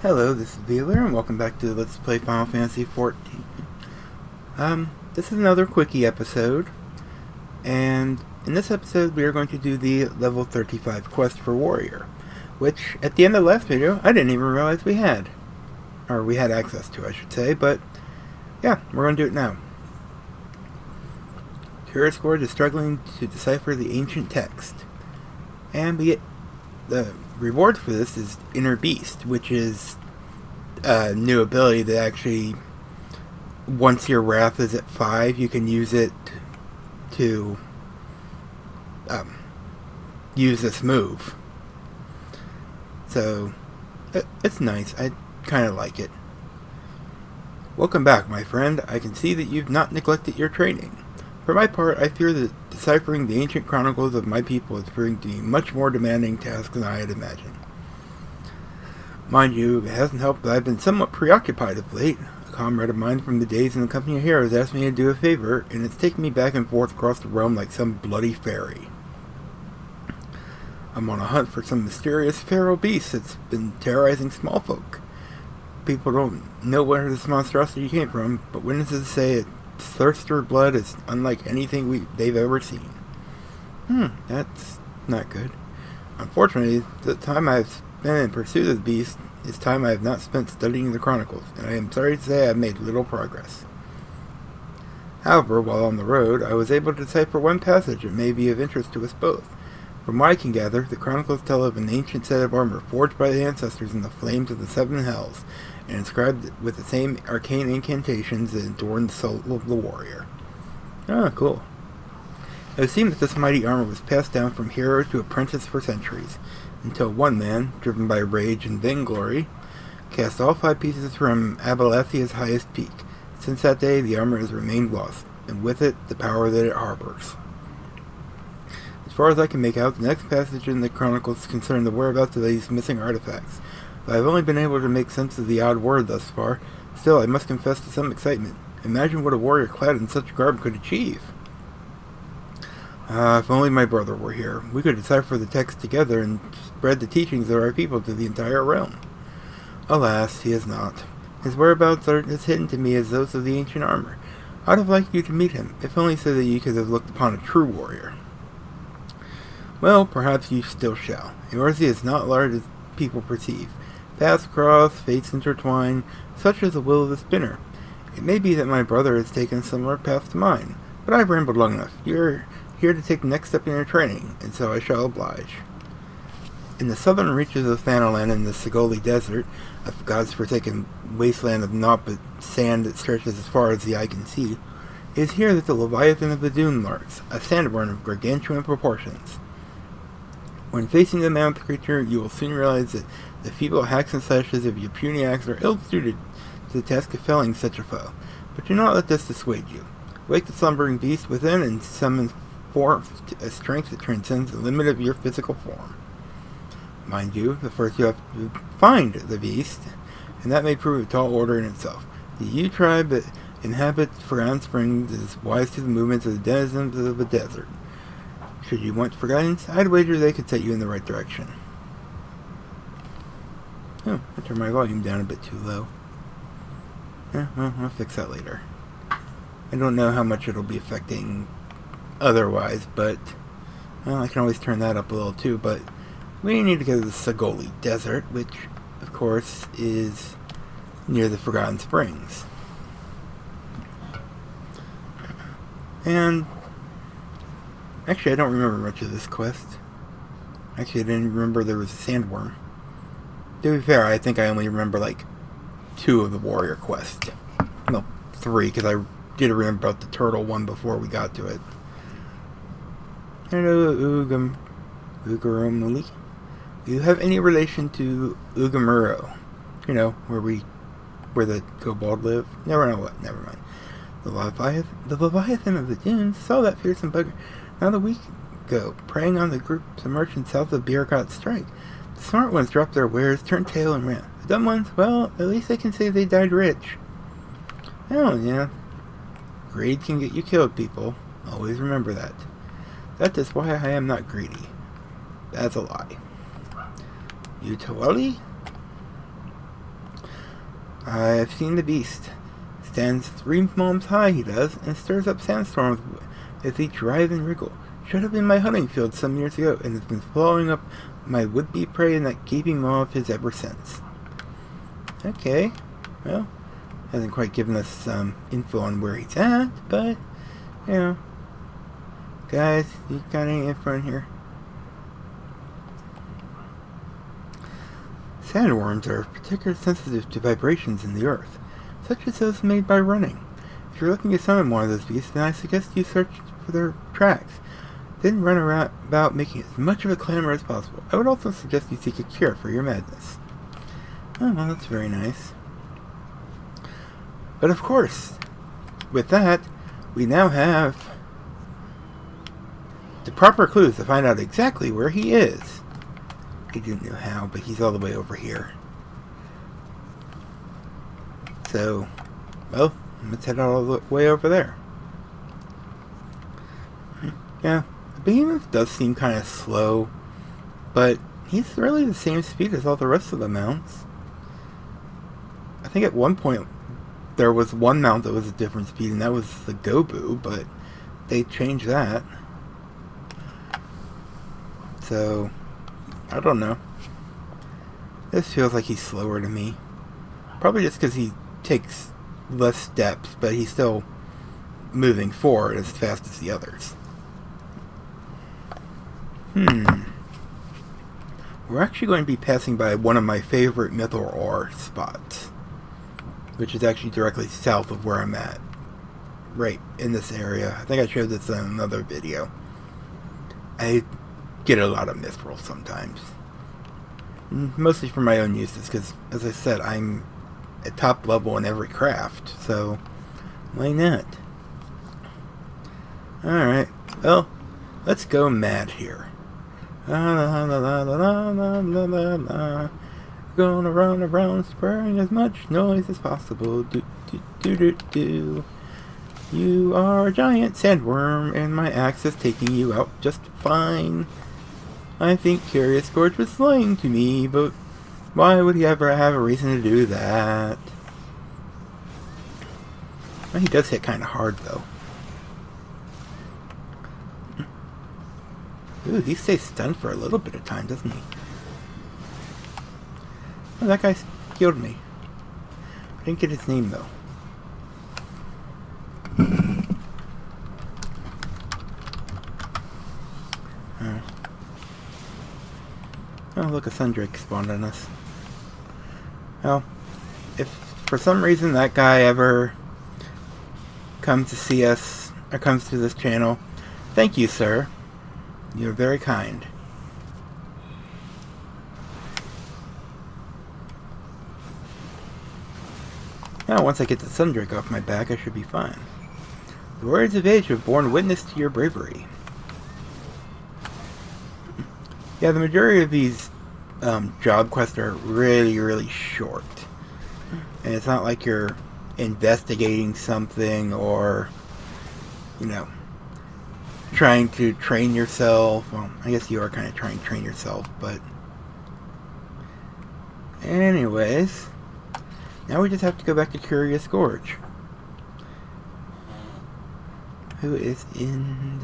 Hello, this is Wheeler, and welcome back to Let's Play Final Fantasy XIV. This is another Quickie episode, and in this episode we are going to do the level 35 quest for Warrior, which, at the end of the last video, I didn't even realize we had. Or we had access to, I should say, but yeah, we're going to do it now. Curious Gorge is struggling to decipher the ancient text, and we get the reward for this is Inner Beast, which is a new ability that actually, once your wrath is at 5, you can use it to use this move. So, it's nice. I kind of like it. Welcome back, my friend. I can see that you've not neglected your training. For my part, I fear that deciphering the ancient chronicles of my people is proving to be a much more demanding task than I had imagined. Mind you, it hasn't helped that I've been somewhat preoccupied of late. A comrade of mine from the days in the Company of Heroes asked me to do a favor, and it's taken me back and forth across the realm like some bloody fairy. I'm on a hunt for some mysterious feral beast that's been terrorizing small folk. People don't know where this monstrosity came from, but witnesses say its thirst for blood is unlike anything they've ever seen. That's not good. Unfortunately, the time I've spent in pursuit of the beast is time I have not spent studying the chronicles, and I am sorry to say I've made little progress. However, while on the road, I was able to decipher one passage that may be of interest to us both. From what I can gather, the chronicles tell of an ancient set of armor forged by the ancestors in the flames of the Seven Hells, and inscribed with the same arcane incantations that adorn the soul of the warrior. Ah, cool. It would seem that this mighty armor was passed down from hero to apprentice for centuries, until one man, driven by rage and vainglory, cast all 5 pieces from Abalathia's highest peak. Since that day, the armor has remained lost, and with it, the power that it harbors. As far as I can make out, the next passage in the chronicles concern the whereabouts of these missing artifacts. But I've only been able to make sense of the odd word thus far. Still, I must confess to some excitement. Imagine what a warrior clad in such garb could achieve. If only my brother were here. We could decipher the text together and spread the teachings of our people to the entire realm. Alas, he is not. His whereabouts are as hidden to me as those of the ancient armor. I'd have liked you to meet him, if only so that you could have looked upon a true warrior. Well, perhaps you still shall. Eorzea is not large as people perceive. Paths cross, fates intertwine, such is the will of the spinner. It may be that my brother has taken a similar path to mine, but I've rambled long enough. You're here to take the next step in your training, and so I shall oblige. In the southern reaches of Thanalan and the Sigoli Desert, a God's forsaken wasteland of naught but sand that stretches as far as the eye can see, it is here that the Leviathan of the Dune lurks, a sandworm of gargantuan proportions. When facing the mammoth creature, you will soon realize that the feeble hacks and slashes of your puny axe are ill-suited to the task of felling such a foe. But do not let this dissuade you. Wake the slumbering beast within and summon forth a strength that transcends the limit of your physical form. Mind you, the first you have to find the beast, and that may prove a tall order in itself. The Yu tribe that inhabits Forgotten Springs is wise to the movements of the denizens of the desert. Should you want for guidance, I'd wager they could set you in the right direction. Oh, I turned my volume down a bit too low. Well, I'll fix that later. I don't know how much it'll be affecting otherwise, but well, I can always turn that up a little too, but we need to go to the Sigoli Desert, which, of course, is near the Forgotten Springs. And actually, I don't remember much of this quest. Actually, I didn't remember there was a sandworm. To be fair, I think I only remember, like, 2 of the warrior quests. No, 3, because I did remember about the turtle one before we got to it. Hello, Ugaromuli. Do you have any relation to Ugamuro? You know, where the kobold live? Never mind. The Leviathan of the Dunes saw that fearsome bugger not a week ago, preying on the groups of merchants south of Birkat Strike. The smart ones dropped their wares, turned tail, and ran. The dumb ones, well, at least they can say they died rich. Oh, yeah. Greed can get you killed, people. Always remember that. That is why I am not greedy. That's a lie. Utawali? I've seen the beast. Stands 3 palms high, he does, and stirs up sandstorms as each writhe and wriggle. Showed up in my hunting field some years ago, and has been following up my would-be prey in that gaping maw of his ever since. Okay, well, hasn't quite given us some info on where he's at, but, you know. Guys, you got any info in here? Sandworms are particularly sensitive to vibrations in the earth, such as those made by running. If you're looking to summon one of those beasts, then I suggest you search for their tracks. Then run around about making as much of a clamor as possible. I would also suggest you seek a cure for your madness. Oh, well, that's very nice. But of course, with that, we now have the proper clues to find out exactly where he is. I didn't know how, but he's all the way over here. So, well, let's head all the way over there. Yeah, the behemoth does seem kind of slow, but he's really the same speed as all the rest of the mounts. I think at one point there was one mount that was a different speed, and that was the Gobu, but they changed that. So, I don't know. This feels like he's slower to me. Probably just because he takes less steps, but he's still moving forward as fast as the others. We're actually going to be passing by one of my favorite Mythor ore spots, which is actually directly south of where I'm at. Right in this area. I think I showed this in another video. I get a lot of Mithril sometimes. Mostly for my own uses, because, as I said, I'm at top level in every craft, so why not? Alright, well, let's go mad here. La la la la la la la la la. Gonna run around spraying as much noise as possible. Do do do do do. You are a giant sandworm, and my axe is taking you out just fine. I think Curious Gorge was lying to me, but why would he ever have a reason to do that? Well, he does hit kind of hard, though. Ooh, he stays stunned for a little bit of time, doesn't he? Oh, that guy killed me. I didn't get his name, though. Oh, look, a Sundrake spawned on us. Well, if for some reason that guy ever comes to see us, or comes to this channel, thank you, sir. You're very kind. Now, once I get the Sundrake off my back, I should be fine. The words of age have borne witness to your bravery. Yeah, the majority of these job quests are really, really short. And it's not like you're investigating something or, you know, trying to train yourself. Well, I guess you are kind of trying to train yourself, but anyways, now we just have to go back to Curious Gorge. Who is in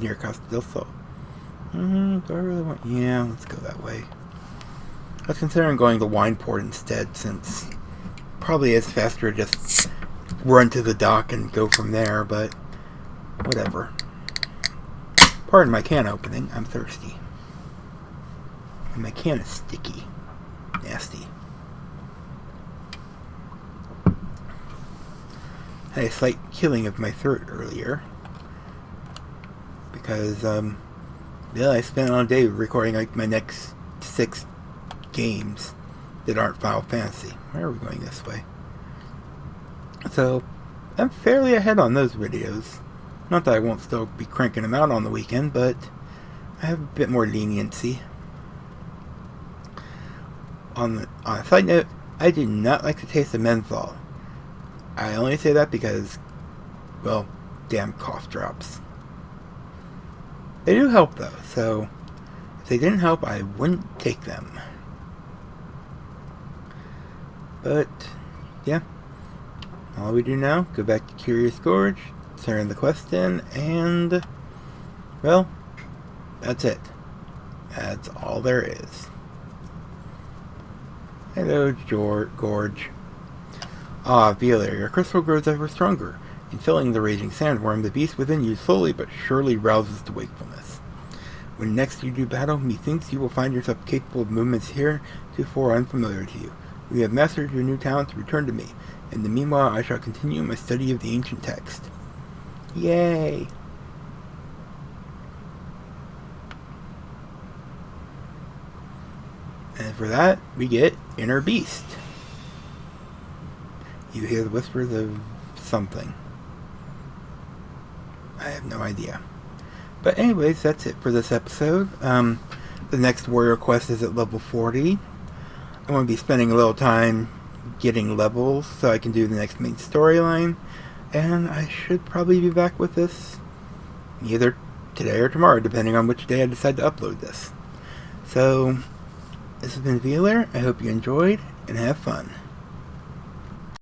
near Castile Sol? Do I really want... Yeah, let's go that way. I was considering going to Wineport instead, since probably it's faster to just run to the dock and go from there, but whatever. Pardon my can opening, I'm thirsty. And my can is sticky. Nasty. Had a slight killing of my throat earlier. Because, yeah, I spent all day recording like my next 6 games that aren't Final Fantasy. Why are we going this way? So, I'm fairly ahead on those videos. Not that I won't still be cranking them out on the weekend, but I have a bit more leniency. On a side note, I do not like the taste of menthol. I only say that because, well, damn cough drops. They do help though, so if they didn't help, I wouldn't take them. But, yeah. All we do now, go back to Curious Gorge, turn the quest in, and, well, that's it. That's all there is. Hello, Gorge. Ah, Velar, your crystal grows ever stronger. In filling the raging sandworm, the beast within you slowly but surely rouses to wakefulness. When next you do battle, methinks you will find yourself capable of movements heretofore unfamiliar to you. When you have mastered your new talents, return to me. In the meanwhile, I shall continue my study of the ancient text. Yay! And for that, we get Inner Beast. You hear the whispers of something. I have no idea. But anyways, that's it for this episode. The next warrior quest is at level 40. I'm going to be spending a little time getting levels so I can do the next main storyline. And I should probably be back with this either today or tomorrow, depending on which day I decide to upload this. So, this has been Velar. I hope you enjoyed and have fun.